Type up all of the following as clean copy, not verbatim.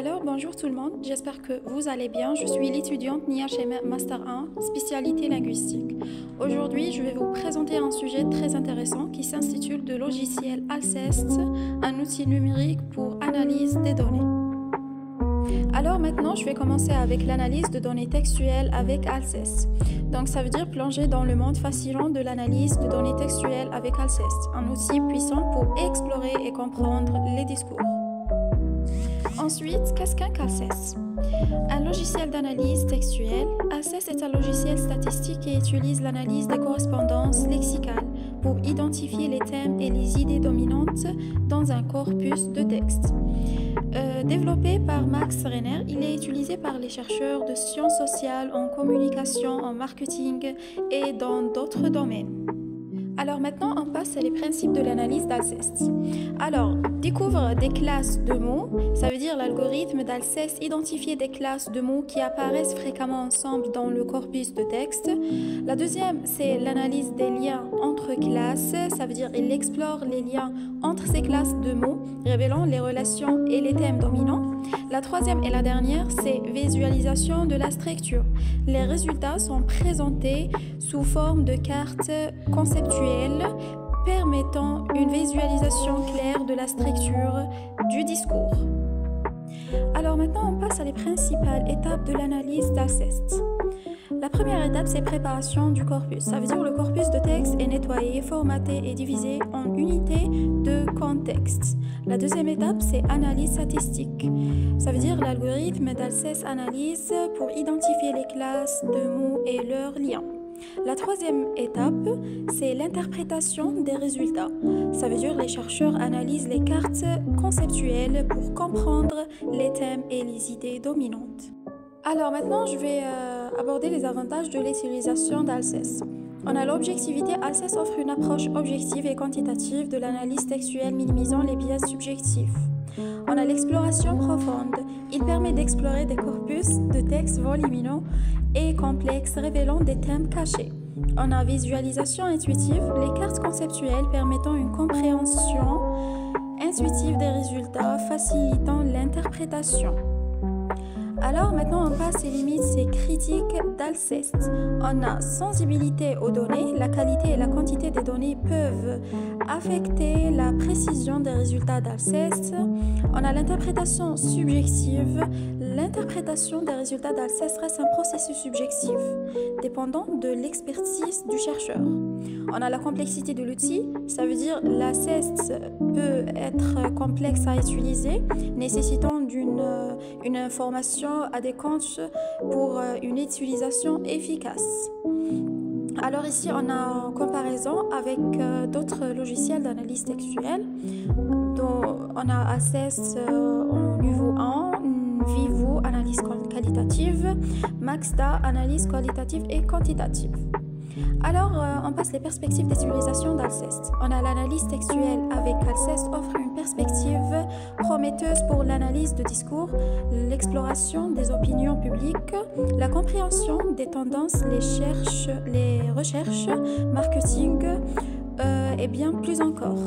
Alors, bonjour tout le monde, j'espère que vous allez bien. Je suis l'étudiante Nia Chema, Master 1, spécialité linguistique. Aujourd'hui, je vais vous présenter un sujet très intéressant qui s'intitule de logiciel Alceste, un outil numérique pour analyse des données. Alors maintenant, je vais commencer avec l'analyse de données textuelles avec Alceste. Donc ça veut dire plonger dans le monde fascinant de l'analyse de données textuelles avec Alceste, un outil puissant pour explorer et comprendre les discours. Ensuite, qu'est-ce qu'un Alceste? Un logiciel d'analyse textuelle. Alceste est un logiciel statistique qui utilise l'analyse des correspondances lexicales pour identifier les thèmes et les idées dominantes dans un corpus de texte. Développé par Max Renner, il est utilisé par les chercheurs de sciences sociales, en communication, en marketing et dans d'autres domaines. Alors maintenant, on passe à les principes de l'analyse d'Alceste. Alors, découvre des classes de mots. Ça veut dire l'algorithme d'Alceste identifie des classes de mots qui apparaissent fréquemment ensemble dans le corpus de texte. La deuxième, c'est l'analyse des liens entre classes. Ça veut dire il explore les liens entre ces classes de mots, révélant les relations et les thèmes dominants. La troisième et la dernière, c'est visualisation de la structure. Les résultats sont présentés sous forme de cartes conceptuelles permettant une visualisation claire de la structure du discours. Alors maintenant, on passe à les principales étapes de l'analyse d'Alceste. La première étape, c'est préparation du corpus. Ça veut dire le corpus de texte est nettoyé, formaté et divisé en unités de contexte. La deuxième étape, c'est analyse statistique. Ça veut dire l'algorithme d'Alceste analyse pour identifier les classes de mots et leurs liens. La troisième étape, c'est l'interprétation des résultats. Ça veut dire les chercheurs analysent les cartes conceptuelles pour comprendre les thèmes et les idées dominantes. Alors maintenant, je vais aborder les avantages de l'utilisation d'Alceste. On a l'objectivité. Alceste offre une approche objective et quantitative de l'analyse textuelle, minimisant les biais subjectifs. On a l'exploration profonde. Il permet d'explorer des corpus de textes volumineux et complexes, révélant des thèmes cachés. On a visualisation intuitive. Les cartes conceptuelles permettant une compréhension intuitive des résultats, facilitant l'interprétation. Alors maintenant, on passe aux limites et critiques d'Alceste. On a sensibilité aux données. La qualité et la quantité des données peuvent affecter la précision des résultats d'Alceste. On a l'interprétation subjective. L'interprétation des résultats d'Alceste reste un processus subjectif, dépendant de l'expertise du chercheur. On a la complexité de l'outil. Ça veut dire l'Alceste peut être complexe à utiliser, nécessitant une information adéquate pour une utilisation efficace. Alors ici, on a en comparaison avec d'autres logiciels d'analyse textuelle. Donc, on a Alceste au niveau 1, Vivo, analyse qualitative, Maxda, analyse qualitative et quantitative. Alors, on passe les perspectives d'utilisation d'Alceste. On a l'analyse textuelle avec Alceste offre une perspective prometteuse pour l'analyse de discours, l'exploration des opinions publiques, la compréhension des tendances, les recherches, marketing et bien plus encore.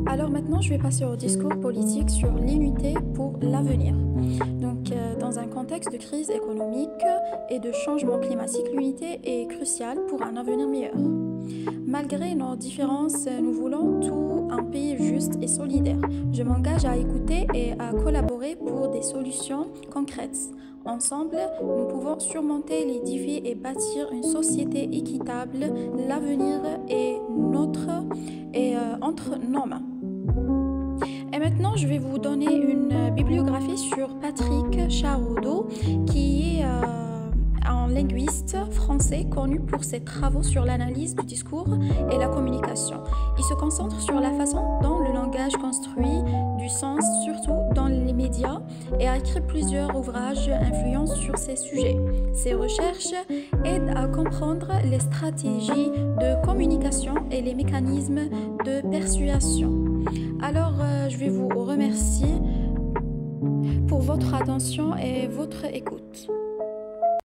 Alors maintenant, je vais passer au discours politique sur l'unité pour l'avenir. Donc, dans un contexte de crise économique et de changement climatique, l'unité est cruciale pour un avenir meilleur. Malgré nos différences, nous voulons tout un pays juste et solidaire. Je m'engage à écouter et à collaborer pour des solutions concrètes. Ensemble, nous pouvons surmonter les défis et bâtir une société équitable. L'avenir est entre nos mains. Et maintenant, je vais vous donner une bibliographie sur Patrick Charodeau, qui est un linguiste français connu pour ses travaux sur l'analyse du discours et la communication. Il se concentre sur la façon dont le langage construit du sens, surtout dans les médias, et a écrit plusieurs ouvrages influents sur ces sujets. Ses recherches aident à comprendre les stratégies de communication et les mécanismes de persuasion. Alors, je vais vous remercier pour votre attention et votre écoute.